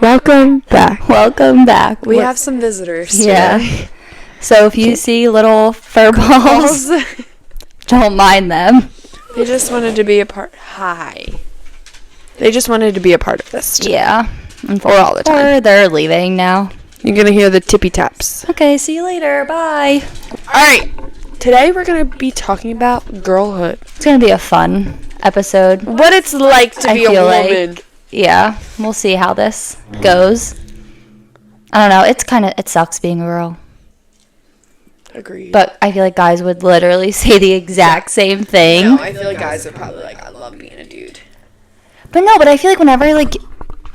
Welcome back. Welcome back. We have some visitors Yeah. today. So if you see little fur balls, don't mind them. They just wanted to be a part. Hi. They just wanted to be a part of this today. Yeah. Or all the time. Or they're leaving now. You're going to hear the tippy taps. Okay, see you later. Bye. Alright. Today we're going to be talking about girlhood. It's going to be a fun episode. What it's like to be a woman. Yeah. We'll see how this goes. I don't know. It sucks being a girl. Agreed. But I feel like guys would literally say the exact same thing. No, I feel like guys are probably like, I love being a dude. But I feel like whenever,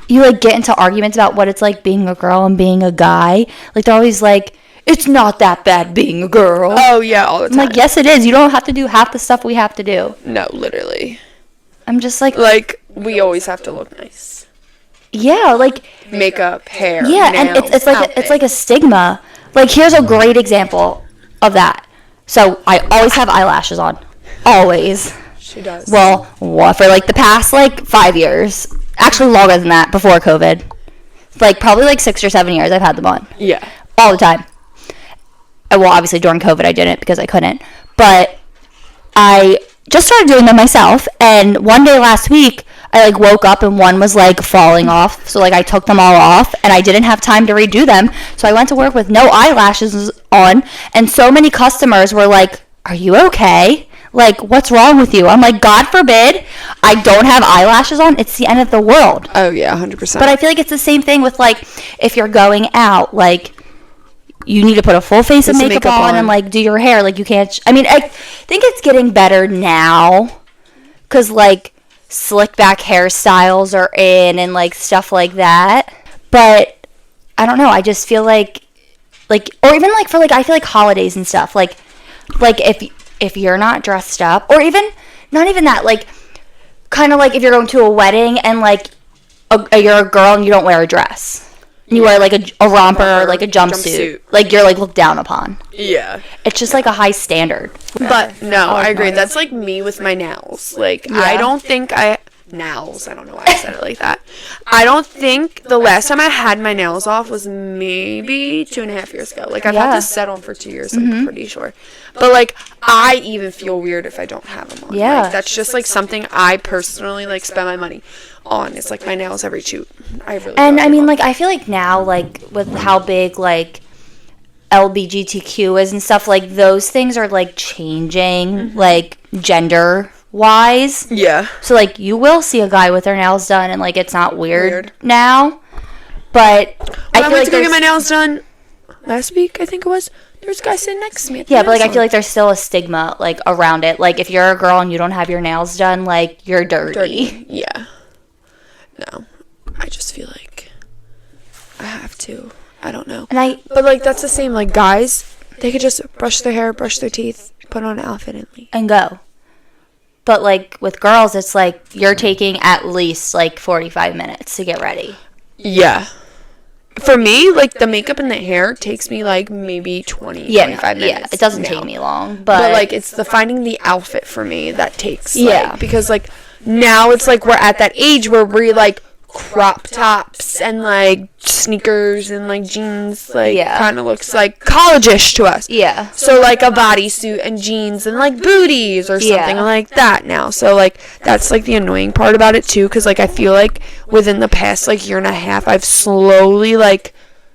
you, get into arguments about what it's like being a girl and being a guy, they're always like, it's not that bad being a girl. Oh, yeah, all the time. I'm like, yes, it is. You don't have to do half the stuff we have to do. No, literally. I'm just like... we always have to look nice. Yeah, makeup, hair, yeah, nails, and it's like a stigma. Here's a great example of that. So, I always have eyelashes on. Always. She does. Well, for the past 5 years. Actually, longer than that, before COVID. Probably 6 or 7 years I've had them on. Yeah. All the time. Well, obviously during COVID I didn't because I couldn't. But I just started doing them myself. And one day last week, I woke up and one was falling off. So I took them all off and I didn't have time to redo them. So I went to work with no eyelashes on. And so many customers were like, are you okay? What's wrong with you? I'm like, God forbid I don't have eyelashes on. It's the end of the world. Oh, yeah, 100%. But I feel like it's the same thing with, if you're going out, you need to put a full face of makeup on and, do your hair. You can't... I mean, I think it's getting better now because, slick back hairstyles are in and, stuff like that. But I don't know. I just feel or even, for, I feel like holidays and stuff. If you're not dressed up, or even, not even that, kind of if you're going to a wedding and, you're a girl and you don't wear a dress. You wear, a romper or, a jumpsuit. You're, looked down upon. Yeah. It's just, a high standard. But, no, I agree. That's, me with my nails. I don't think nails. I don't know why I said it like that. I don't think the last time I had my nails off was maybe 2.5 years ago. I've had this set on for 2 years, I'm pretty sure. But, I even feel weird if I don't have them on. Yeah. That's just, something I personally, spend my money on. It's, my nails every shoot. I really And, I mean, I feel like now, with how big, LGBTQ is and stuff, those things are, changing, gender-wise. Yeah. So, you will see a guy with their nails done, and, it's not weird now. But I went to go get my nails done last week, I think it was. There's a guy sitting next to me. Yeah, but, I feel like there's still a stigma, around it. If you're a girl and you don't have your nails done, you're dirty. Yeah. No. I just feel like I have to. I don't know. But, that's the same. Guys, they could just brush their hair, brush their teeth, put on an outfit, and leave. And go. But, with girls, it's, you're taking at least, 45 minutes to get ready. Yeah. For me, the makeup and the hair takes me, maybe 25 minutes. Yeah, it doesn't take me long. But it's the finding the outfit for me that takes, yeah. Because, now it's, we're at that age where we're, crop tops and, sneakers and, jeans, kind of looks, college-ish to us. Yeah. So, a bodysuit and jeans and, booties or something like that now. So, that's, the annoying part about it, too, because, I feel within the past, year and a half, I've slowly,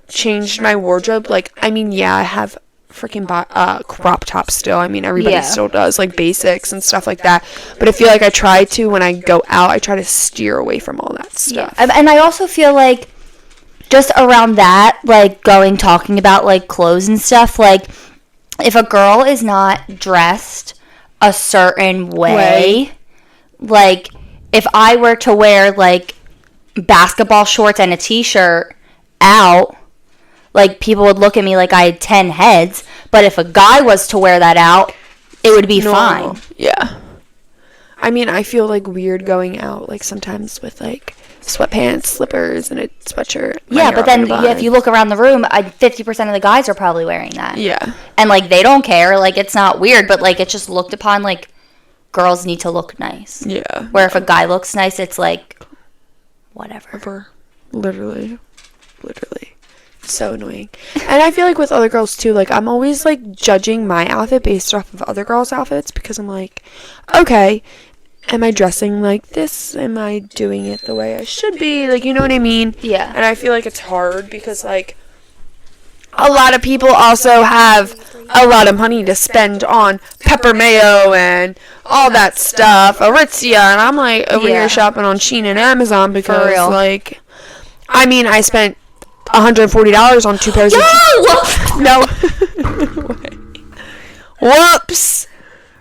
changed my wardrobe. I have freaking crop tops still. I mean, everybody still does, basics and stuff like that. But I feel I try to, when I go out, I try to steer away from all that stuff. Yeah. And I also feel just around that, talking about, clothes and stuff, if a girl is not dressed a certain way, if I were to wear, basketball shorts and a t-shirt out, people would look at me like I had 10 heads. But if a guy was to wear that out, it would be fine. Yeah. I mean, I feel, weird going out, sometimes with, sweatpants, slippers, and a sweatshirt. Yeah, but then if you look around the room, 50% of the guys are probably wearing that. Yeah. And, they don't care. It's not weird, but, it's just looked upon, girls need to look nice. Yeah. Where if a guy looks nice, it's, whatever. Literally. So annoying. And I feel like with other girls too, like I'm always like judging my outfit based off of other girls' outfits because I'm like, okay, am I dressing like this? Am I doing it the way I should be? Like, you know what I mean? Yeah. And I feel like it's hard because like a lot of people also have a lot of money to spend on pepper mayo and all that stuff, Aritzia, and I'm like over here shopping on Shein and Amazon because like, I mean, I spent $140 on 2 pairs of jeans. No. Whoops.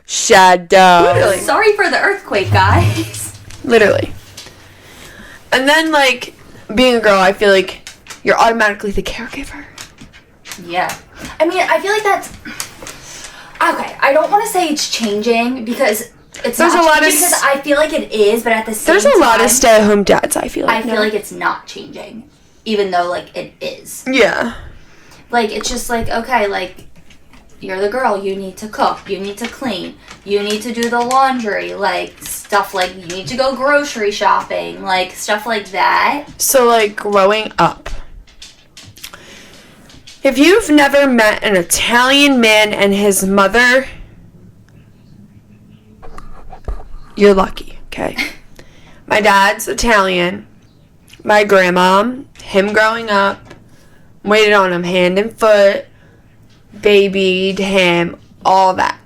Shadow. Sorry for the earthquake, guys. Literally. And then, like, being a girl, I feel like you're automatically the caregiver. Yeah. I mean, I feel like that's... Okay, I don't want to say it's changing because it's not changing because I feel like it is, but at the same time... There's a lot of stay-at-home dads, I feel like. I feel like it's not changing, even though, like, it is. Yeah. Like, it's just like, okay, like, you're the girl, you need to cook, you need to clean, you need to do the laundry, like, stuff like, you need to go grocery shopping, like, stuff like that. So, like, growing up, if you've never met an Italian man and his mother, you're lucky, okay? My dad's Italian. My grandma, him growing up, waited on him hand and foot, babied him, all that.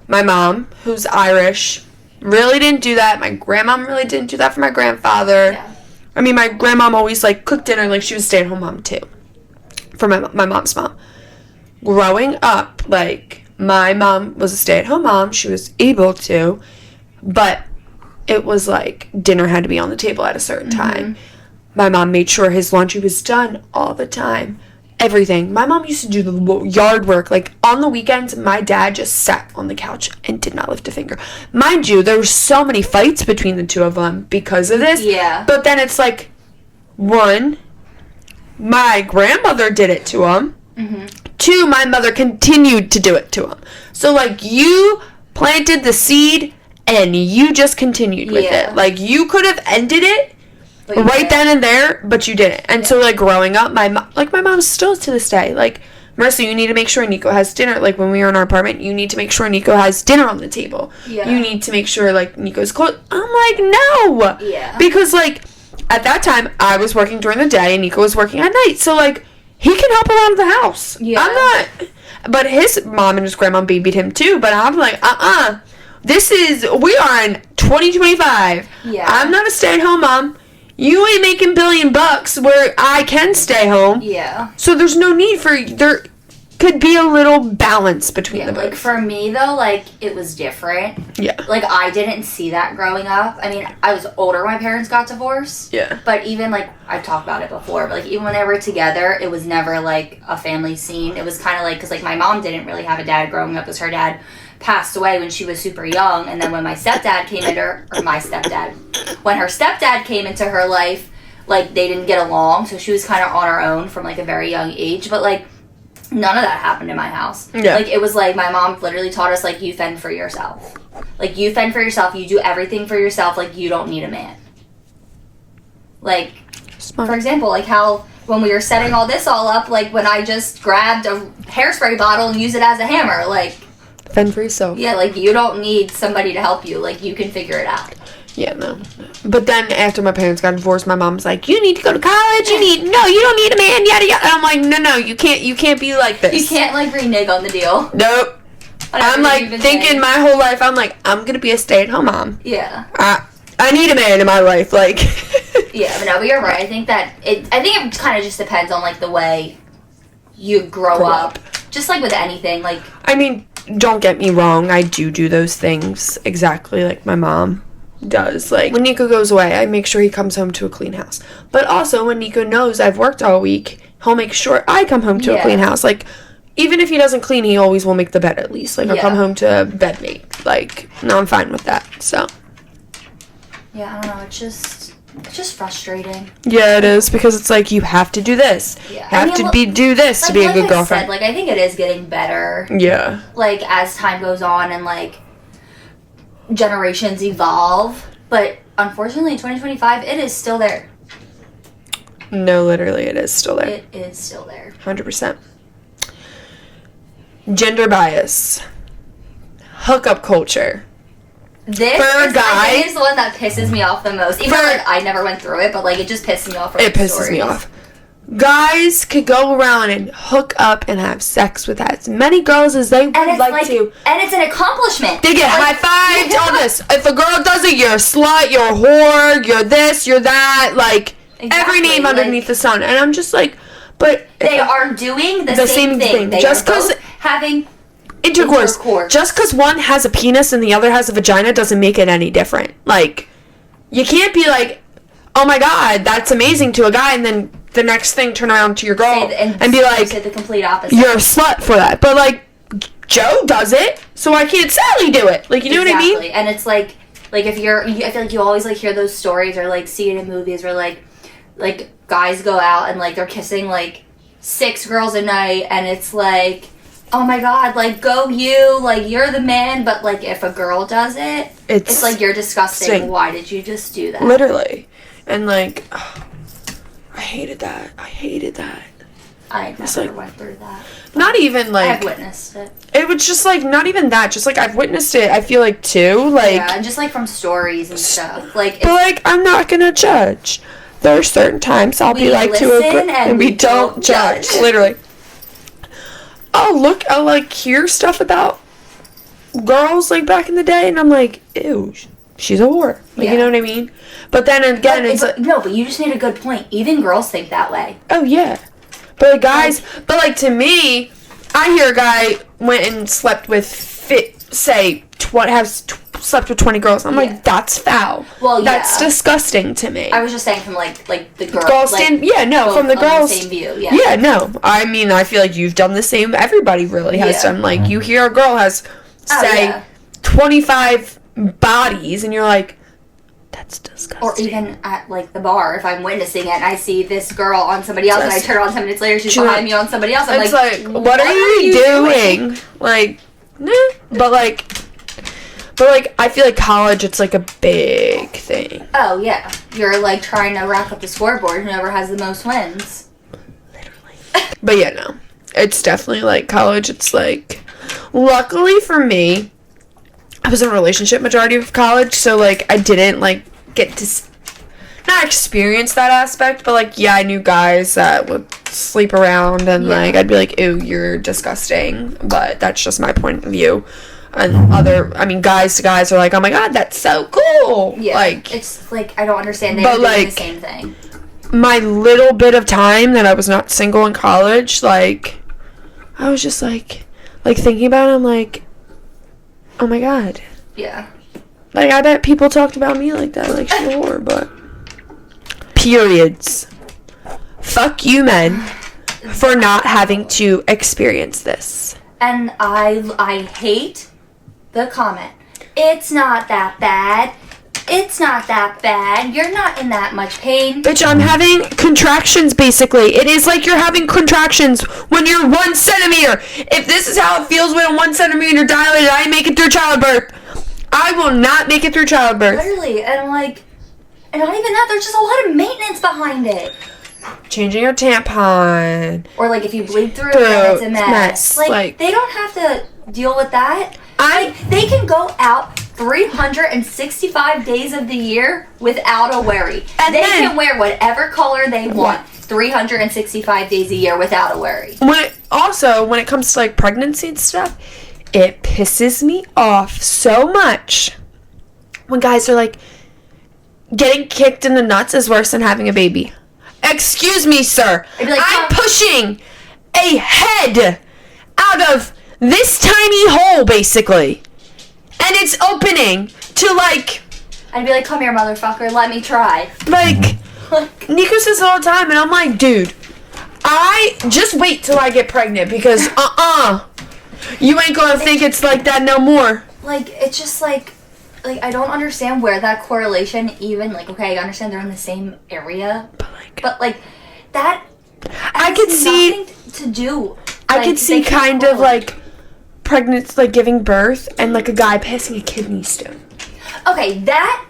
My mom, who's Irish, really didn't do that. My grandmom really didn't do that for my grandfather. Yeah. I mean, my grandmom always, like, cooked dinner. Like, she was a stay-at-home mom, too, for my mom's mom. Growing up, like, my mom was a stay-at-home mom. She was able to, but it was, like, dinner had to be on the table at a certain time. My mom made sure his laundry was done all the time. Everything. My mom used to do the yard work. Like, on the weekends, my dad just sat on the couch and did not lift a finger. Mind you, there were so many fights between the two of them because of this. Yeah. But then it's like, one, my grandmother did it to him. Two, my mother continued to do it to him. So, like, you planted the seed and you just continued with it. Like, you could have ended it right then and there, but you didn't. And so, like, growing up, my mom still to this day, like, Marissa, you need to make sure Nico has dinner. Like, when we were in our apartment, you need to make sure Nico has dinner on the table. You need to make sure, like, Nico's clothes. I'm like, no. Because, like, at that time, I was working during the day and Nico was working at night. So, like, he can help around the house. I'm not. But his mom and his grandma babied him, too. But I'm like, we are in 2025. I'm not a stay-at-home mom. You ain't making $1 billion where I can stay home. So there's no need there could be a little balance between the both. Like, for me, though, like, it was different. Like, I didn't see that growing up. I mean, I was older when my parents got divorced. But even, like, I've talked about it before, but, like, even when they were together, it was never, like, a family scene. It was kind of like, because, like, my mom didn't really have a dad growing up because her dad passed away when she was super young, and then when my stepdad came into her, when her stepdad came into her life, like, they didn't get along, so she was kind of on her own from, like, a very young age, but, like, none of that happened in my house. Like, it was like, my mom literally taught us, like, you fend for yourself. Like, you fend for yourself, you do everything for yourself, like, you don't need a man. Like, for example, like, how when we were setting all this all up, like, when I just grabbed a hairspray bottle and used it as a hammer, like, fend for yourself. Yeah, like, you don't need somebody to help you. Like, you can figure it out. Yeah, no. But then after my parents got divorced, my mom's like, you need to go to college. You don't need a man, yada, yada. And I'm like, no, you can't be like this. You can't, like, renege on the deal. Nope. I'm, like, thinking my whole life, I'm like, I'm going to be a stay-at-home mom. Yeah. I need a man in my life, like. Yeah, but you're right. I think it kind of just depends on, like, the way you grow up. Just, like, with anything, like. I mean, don't get me wrong, I do those things exactly like my mom does. Like, when Nico goes away, I make sure he comes home to a clean house. But also, when Nico knows I've worked all week, he'll make sure I come home to a clean house. Like, even if he doesn't clean, he always will make the bed at least. Like, I'll come home to a bed made. Like, no, I'm fine with that, so. Yeah, I don't know, it's just frustrating. Yeah, it is, because it's like, you have to do this. You have to do this to be a good girlfriend. Like, I think it is getting better. Yeah. Like, as time goes on and, like, generations evolve. But, unfortunately, in 2025, it is still there. No, literally, it is still there. It is still there. 100%. Gender bias. Hookup culture. This is, I think, is the one that pisses me off the most. Even though, like, I never went through it, but, like, it just pisses me off. It pisses me off. Guys could go around and hook up and have sex with as many girls as they would like to. And it's an accomplishment. They get high fives, all this. If a girl does it, you're a slut, you're a whore, you're this, you're that. Like, every name underneath the sun. And I'm just like, but... They are doing the same thing. They just because having... Intercourse. Just because one has a penis and the other has a vagina doesn't make it any different. Like, you can't be like, oh my god, that's amazing to a guy, and then the next thing turn around to your girl and be like, say the complete opposite. You're a slut for that. But, like, Joe does it, so why can't Sally do it? Like, you know what I mean? Exactly. And it's like if I feel like you always, like, hear those stories or, like, see it in movies where, like, guys go out and, like, they're kissing, like, 6 girls a night, and it's like, oh my god, like, go you, like, you're the man, but, like, if a girl does it, it's like, you're disgusting. Why did you just do that? Literally. And, like, I hated that. I never went through that. Not even, like... I've witnessed it. It was just, like, not even that. Just, like, I've witnessed it, I feel like, too. Like... Yeah, and just, like, from stories and stuff. Like, but, like, I'm not gonna judge. There are certain times I'll be like to a girl, and we don't judge. Literally. I'll, like, hear stuff about girls, like, back in the day, and I'm like, ew, she's a whore. Like, you know what I mean? But then again, it's... No, but you just made a good point. Even girls think that way. Oh, yeah. But, like, guys... But, like, to me, I hear a guy went and slept with, slept with 20 girls. I'm like, that's foul. Well, yeah. That's disgusting to me. I was just saying from, like the girl... Girls stand... Yeah, no, from the girls... The same view, yeah. Yeah, no. I mean, I feel like you've done the same. Everybody really has done. Like, you hear a girl has, say, 25 bodies, and you're like... That's disgusting. Or even at, like, the bar, if I'm witnessing it and I see this girl on somebody else and I turn around 10 minutes later, she's behind me on somebody else. I'm like, what are you doing? Like, nah. But, like, I feel like college, it's, like, a big thing. Oh, yeah. You're, like, trying to rack up the scoreboard. Whoever has the most wins. Literally. But, yeah, no. It's definitely, like, college, it's, like... Luckily for me... I was in a relationship majority of college, so, like, I didn't, like, get to not experience that aspect, but, like, yeah, I knew guys that would sleep around, and, like, I'd be like, ew, you're disgusting, but that's just my point of view. And guys to guys are like, oh my god, that's so cool. Yeah, like, it's, like, I don't understand. They were doing the same thing. My little bit of time that I was not single in college, like, I was just, like thinking about it, I'm like, oh my god. Yeah. Like, I bet people talked about me like that, like she's a whore, but... Periods. Fuck you, men, for not having to experience this. And I hate the comment. It's not that bad. It's not that bad. You're not in that much pain. Bitch, I'm having contractions, basically. It is like you're having contractions when you're 1 centimeter. If this is how it feels when I'm 1 centimeter dilated, I make it through childbirth. I will not make it through childbirth. Literally, and like, and not even that, there's just a lot of maintenance behind it. Changing your tampon. Or like if you bleed through then it's a mess. Like, they don't have to deal with that. They can go out 365 days of the year without a worry. And they can wear whatever color they want 365 days a year without a worry. When it comes to, like, pregnancy and stuff, it pisses me off so much when guys are like, getting kicked in the nuts is worse than having a baby. Excuse me, sir. I'm pushing a head out of this tiny hole, basically. And it's opening to, like... I'd be like, come here, motherfucker, let me try. Like, Nico says it all the time, and I'm like, dude, I just wait till I get pregnant, because, you ain't gonna think it's like that no more. Like, it's just, like, I don't understand where that correlation even, like, okay, I understand they're in the same area, but like that I could see nothing to do. I could see kind of, like, pregnancy, like, giving birth, and, like, a guy passing a kidney stone. Okay, that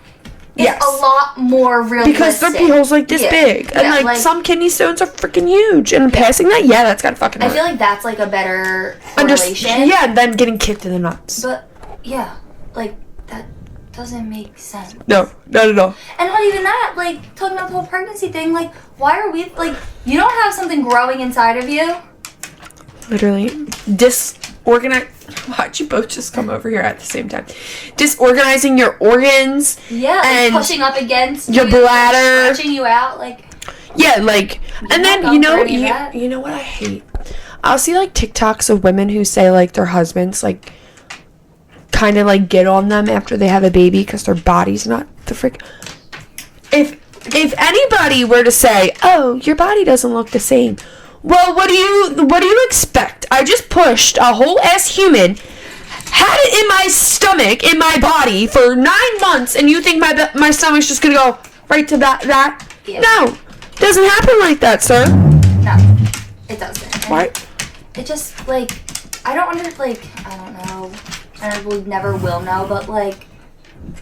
is a lot more realistic. Because their pee hole's like this big. And like some kidney stones are freaking huge. And passing that, that's gotta fucking hurt. I feel like that's like a better correlation. Than getting kicked in the nuts. But like that doesn't make sense. No, not at all. And not even that, like talking about the whole pregnancy thing, like why are we like you don't have something growing inside of you? Literally disorganized. Why'd you both just come over here at the same time? Disorganizing your organs. Yeah, and pushing up against your bladder, stretching you out, like. Yeah, like, and then you know what I hate? I'll see like TikToks of women who say like their husbands like kind of like get on them after they have a baby because their body's not the frick. If anybody were to say, "Oh, your body doesn't look the same," well, what do you expect? I just pushed a whole ass human, had it in my stomach, in my body for 9 months, and you think my stomach's just gonna go right to that? Yeah. No, doesn't happen like that, sir. No, it doesn't. Why? It just like I don't know, and I will never will know, but like,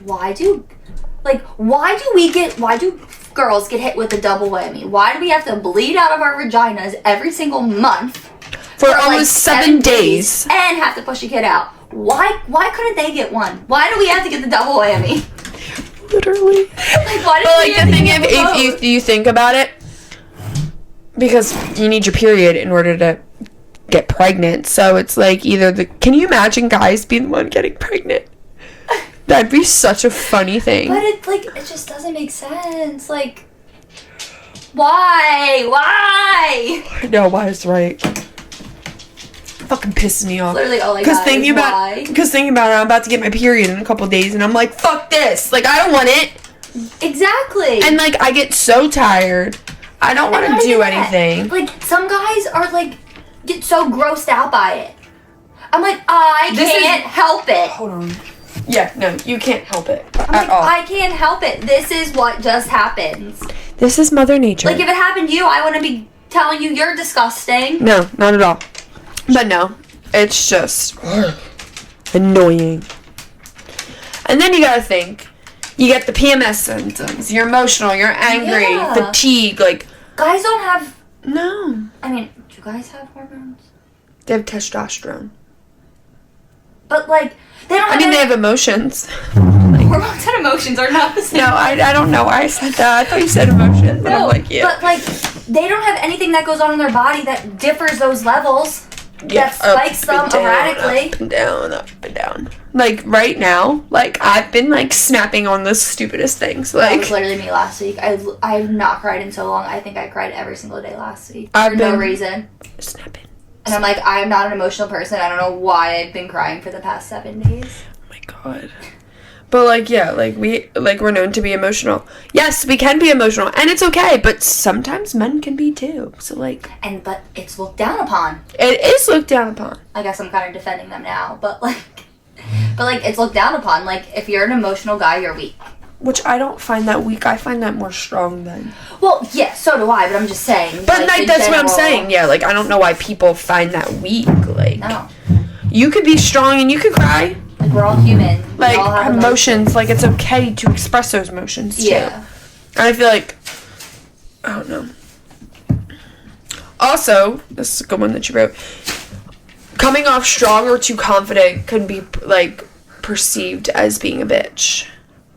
why do girls get hit with a double whammy? Why do we have to bleed out of our vaginas every single month for almost 7 days and have to push a kid out? Why couldn't they get one? Why do we have to get the double whammy? Literally. Like, why do we have to get if you think about it, because you need your period in order to get pregnant, so it's like can you imagine guys being the one getting pregnant? That'd be such a funny thing. But it just doesn't make sense. Like, why? I know, why is right. Fucking pisses me off. Literally all I got is why. Because thinking about it, I'm about to get my period in a couple days, and I'm like, fuck this. Like, I don't want it. Exactly. And, like, I get so tired. I don't want to do anything. Like, some guys are, like, get so grossed out by it. I'm like, I can't help it. Hold on. Yeah, no, you can't help it at all. I can't help it. This is what just happens. This is Mother Nature. Like, if it happened to you, I wouldn't be telling you you're disgusting. No, not at all. But no, it's just annoying. And then you gotta think, you get the PMS symptoms. You're emotional, you're angry, fatigue, like... Guys don't have... No. I mean, do guys have hormones? They have testosterone. But, like... They have emotions. Hormones and emotions are not the same. No, I don't know why I said that. I thought you said emotions. No, I'm like, yeah. But, like, they don't have anything that goes on in their body that differs those levels. Yeah, that spikes them erratically. Up and down. Like, right now, like, I've been, like, snapping on the stupidest things. Like, that was literally me last week. I've not cried in so long. I think I cried every single day last week. For no reason. Snapping. And I'm like, I am not an emotional person. I don't know why I've been crying for the past 7 days. Oh my god. But, like, yeah, we're known to be emotional. Yes, we can be emotional, and it's okay, but sometimes men can be too. So, like... But it's looked down upon. It is looked down upon. I guess I'm kind of defending them now, but, it's looked down upon. Like, if you're an emotional guy, you're weak. Which I don't find that weak. I find that more strong than... Well, yeah, so do I, but I'm just saying. But, that's what I'm saying. Yeah, like, I don't know why people find that weak. Like... No. You could be strong and you could cry. Like, we're all human. Like, all have emotions. Like, it's okay to express those emotions, too. Yeah. And I feel like... I don't know. Also, this is a good one that you wrote. Coming off strong or too confident can be, like, perceived as being a bitch.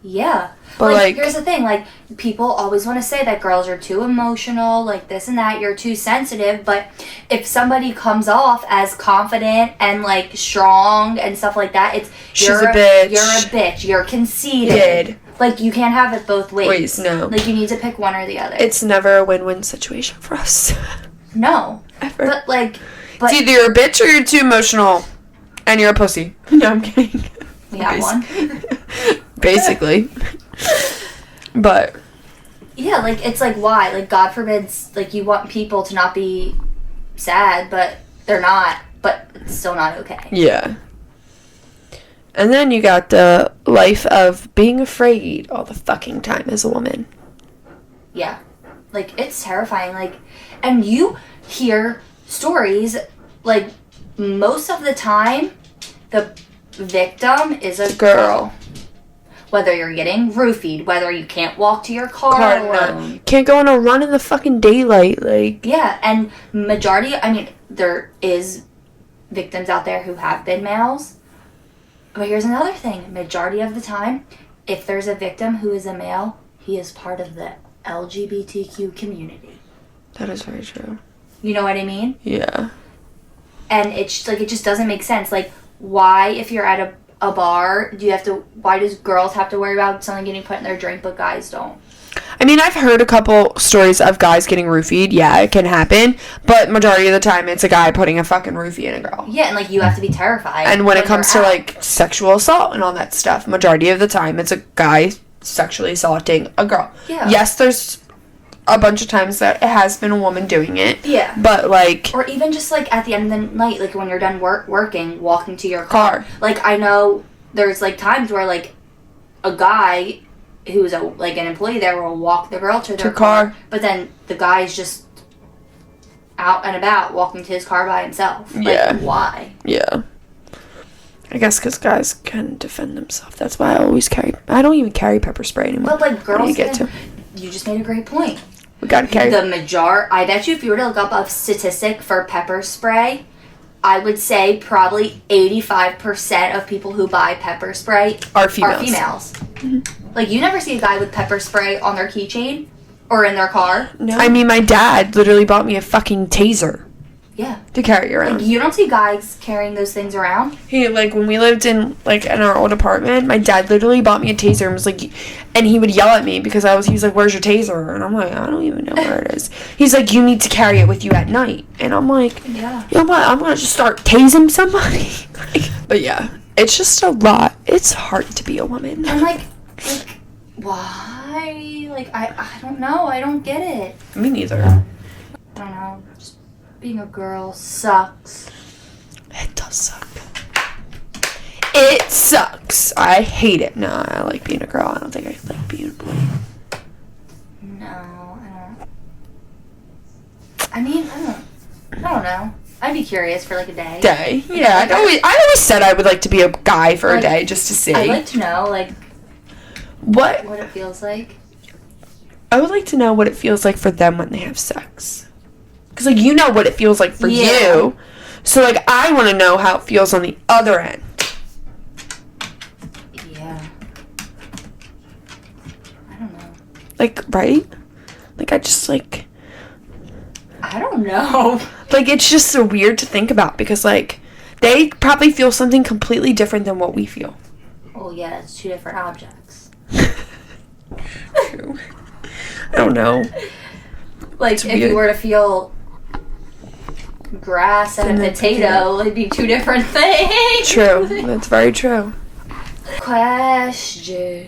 Yeah. But, like, here's the thing, like, people always want to say that girls are too emotional, like, this and that, you're too sensitive, but if somebody comes off as confident and, like, strong and stuff like that, you're a bitch, you're conceited. Like, you can't have it both ways. No. Like, you need to pick one or the other. It's never a win-win situation for us. No. Ever. But, like... It's either you're a bitch or you're too emotional, and you're a pussy. No, I'm kidding. We have one. Basically. But yeah, like, it's like, why? Like, God forbids, like, you want people to not be sad, but they're not, but it's still not okay. Yeah. And then you got the life of being afraid all the fucking time as a woman. Yeah. Like, it's terrifying. Like, and you hear stories, like, most of the time, the victim is a girl. whether you're getting roofied, whether you can't walk to your car alone. Can't go on a run in the fucking daylight, like. Yeah, and majority, I mean, there is victims out there who have been males. But here's another thing. Majority of the time, if there's a victim who is a male, he is part of the LGBTQ community. That is very true. You know what I mean? Yeah. And it's like, it just doesn't make sense. Like, why, if you're at a bar, why does girls have to worry about something getting put in their drink, but guys don't? I mean, I've heard a couple stories of guys getting roofied. Yeah, it can happen. But majority of the time, it's a guy putting a fucking roofie in a girl. Yeah, and, like, you have to be terrified. And when it comes to, like, sexual assault and all that stuff, majority of the time, it's a guy sexually assaulting a girl. Yeah. Yes, there's a bunch of times that it has been a woman doing it. Yeah. But, like... Or even just, like, at the end of the night, like, when you're done working, walking to your car. Like, I know there's, like, times where, like, a guy who's, an employee there will walk the girl to their car. But then the guy's just out and about walking to his car by himself. Like, yeah. Why? Yeah. I guess because guys can defend themselves. That's why I don't even carry pepper spray anymore. But, like, girls you just made a great point. We gotta carry. I bet you if you were to look up a statistic for pepper spray, I would say probably 85% of people who buy pepper spray are females. Mm-hmm. Like, you never see a guy with pepper spray on their keychain or in their car. No. I mean, my dad literally bought me a fucking taser. Yeah. To carry around. Like, you don't see guys carrying those things around. When we lived in our old apartment, my dad literally bought me a taser and was like, and he would yell at me because he was like, where's your taser? And I'm like, I don't even know where it is. He's like, you need to carry it with you at night. And I'm like, yeah. You know what? I'm going to just start tasing somebody. But yeah, it's just a lot. It's hard to be a woman. And like, why? Like, I don't know. I don't get it. Me neither. I don't know. Just being a girl sucks. It does suck. It sucks. I hate it. No, I like being a girl. I don't think I like being a boy. No, I don't. I mean, I don't know. I'd be curious for like a day. Yeah. I always said I would like to be a guy for a day just to see. I'd like to know, like, what it feels like. I would like to know what it feels like for them when they have sex. Because, like, you know what it feels like for you. So, like, I want to know how it feels on the other end. Yeah. I don't know. Like, right? Like, I just, like... I don't know. Like, it's just so weird to think about because, like, they probably feel something completely different than what we feel. Oh, yeah, it's two different objects. True. I don't know. Like, if you were to feel grass and a potato, it'd be two different things. True. That's very true. Question.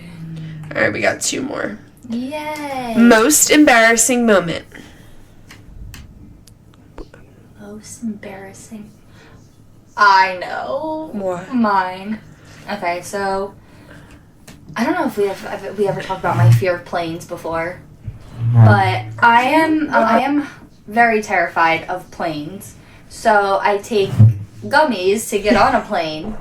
Alright, we got two more. Yay. Most embarrassing moment. Most embarrassing. I know. What? Mine. Okay, so I don't know if we ever talked about my fear of planes before, but I am very terrified of planes. So I take gummies to get on a plane.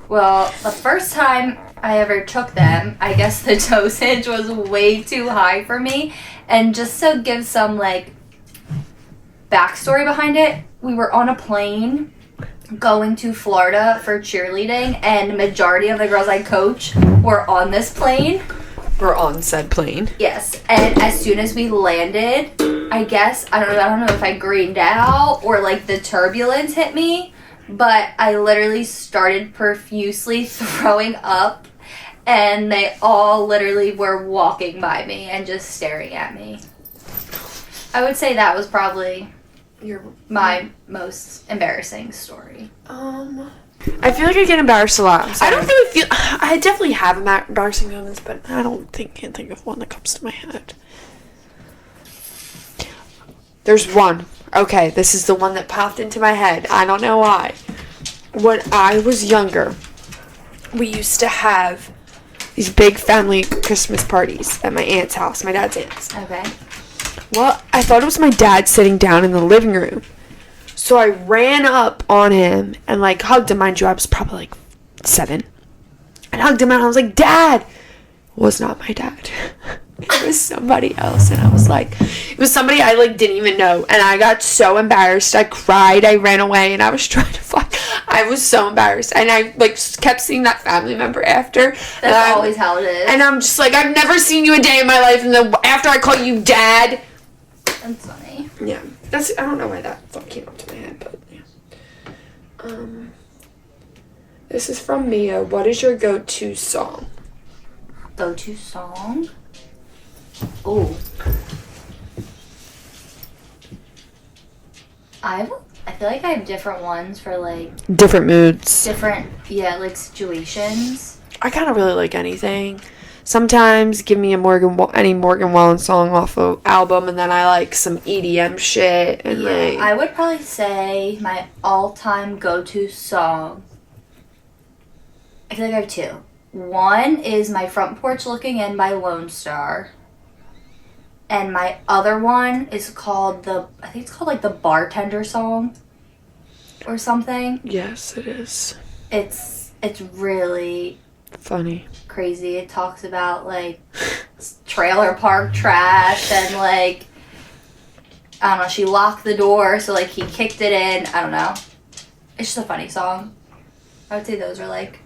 Well, the first time I ever took them, I guess the dosage was way too high for me. And just to give some like backstory behind it, we were on a plane going to Florida for cheerleading, and the majority of the girls I coach were on this plane. We're on said plane. Yes, and as soon as we landed, I don't know if I greened out or like the turbulence hit me, but I literally started profusely throwing up, and they all literally were walking by me and just staring at me. I would say that was probably my most embarrassing story. I feel like I get embarrassed a lot. I don't really feel... I definitely have embarrassing moments, but I can't think of one that comes to my head. There's one. Okay, this is the one that popped into my head. I don't know why. When I was younger, we used to have these big family Christmas parties at my aunt's house, my dad's aunt's. Okay. Well, I thought it was my dad sitting down in the living room. So I ran up on him and, like, hugged him. Mind you, I was probably, like, 7. I hugged him and I was like, Dad, was not my dad. It was somebody else, and I was like, it was somebody I like didn't even know, and I got so embarrassed. I cried, I ran away, and I was trying to find. I was so embarrassed, and I like kept seeing that family member after. That's always how it is. And I'm just like, I've never seen you a day in my life, and then after I call you dad. That's funny. Yeah, I don't know why that thought came up to my head, but yeah. This is from Mia. What is your go-to song? Go-to song? Oh. I feel like I have different ones for, like... Different moods. Different, yeah, like, situations. I kind of really like anything. Sometimes give me any Morgan Wallen song off of album, and then I like some EDM shit. And yeah, like... I would probably say my all-time go-to song... I feel like I have two. One is My Front Porch Looking In by Lone Star. And my other one is called I think it's called like the Bartender Song or something. Yes, it is. It's really funny. Crazy. It talks about like trailer park trash and like, I don't know, she locked the door so like he kicked it in. I don't know. It's just a funny song. I would say those are like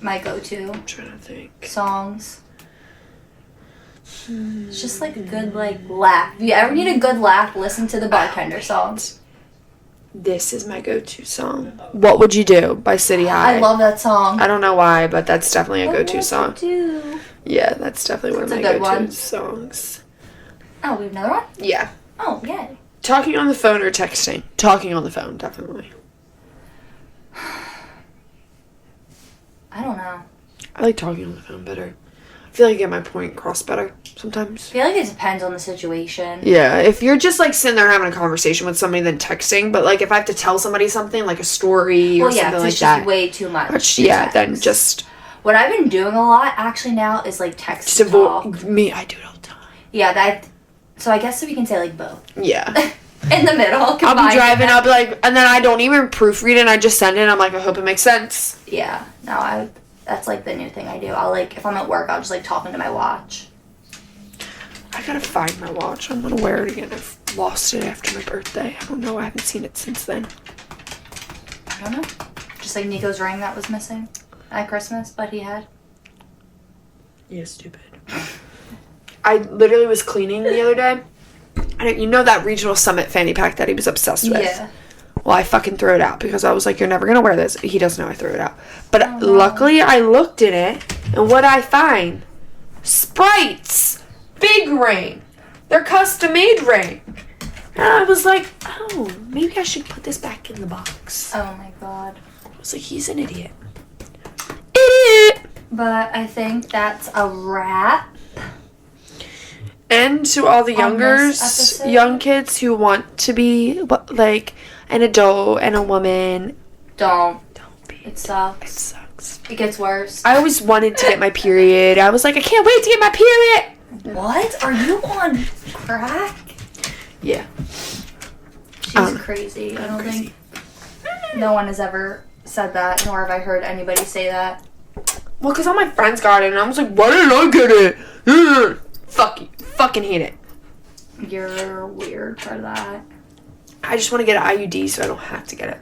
my go-to I'm trying to think. songs. It's just like a good like laugh. If you ever need a good laugh, listen to the Bartender songs. This is my go-to song. What Would You Do by City High. I love that song. I don't know why, but that's definitely a go-to song. What would you do? Yeah, that's definitely one of my go-to songs. Oh, we have another one? Yeah. Oh, yay. Talking on the phone or texting? Talking on the phone, definitely. I don't know. I like talking on the phone better. I feel like I get my point across better sometimes. I feel like it depends on the situation. Yeah, if you're just like sitting there having a conversation with somebody then texting, but like if I have to tell somebody something like a story or something like it's that. Just way too much. Then just. What I've been doing a lot actually now is like text to talk. I do it all the time. Yeah, so I guess we can say like both. Yeah. In the middle. I'll be driving, I'll be like, and then I don't even proofread it, and I just send it, and I'm like, I hope it makes sense. Yeah, no, that's like the new thing I do. I'll like, if I'm at work, I'll just like talk into my watch. I gotta find my watch. I'm gonna wear it again. I've lost it after my birthday. I don't know. I haven't seen it since then. I don't know. Just like Nico's ring that was missing at Christmas, but he had. Yeah, stupid. I literally was cleaning the other day. You know that Regional Summit fanny pack that he was obsessed with? Yeah. Well, I fucking threw it out because I was like, you're never going to wear this. He doesn't know I threw it out. But luckily, I looked in it, and what I find? Sprites. Big ring. They're custom-made ring. And I was like, oh, maybe I should put this back in the box. Oh, my God. I was like, he's an idiot. Idiot! But I think that's a wrap. And to all the young kids who want to be like an adult and a woman, don't be. It sucks. It sucks. It gets worse. I always wanted to get my period. I was like, I can't wait to get my period. What? Are you on crack? Yeah. She's crazy. I don't think no one has ever said that, nor have I heard anybody say that. Well, because all my friends got it, and I was like, why didn't I get it? Ugh. Fuck you. Fucking hate it. You're weird for that. I just want to get an IUD so I don't have to get it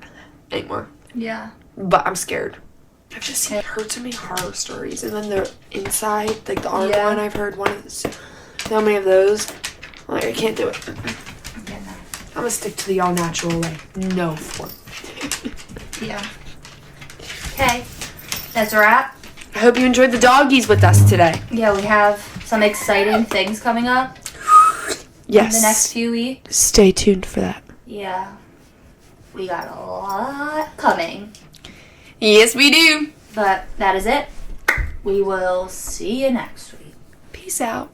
anymore. Yeah. But I'm scared. I've just heard so many horror stories. And then the inside, like the arm one, I've heard one of those. So many of those. I'm like, I can't do it. Yeah, no. I'm going to stick to the all natural way. No form. Yeah. Okay. That's a wrap. I hope you enjoyed the doggies with us today. Yeah, we have some exciting things coming up. Yes. In the next few weeks. Stay tuned for that. Yeah. We got a lot coming. Yes, we do. But that is it. We will see you next week. Peace out.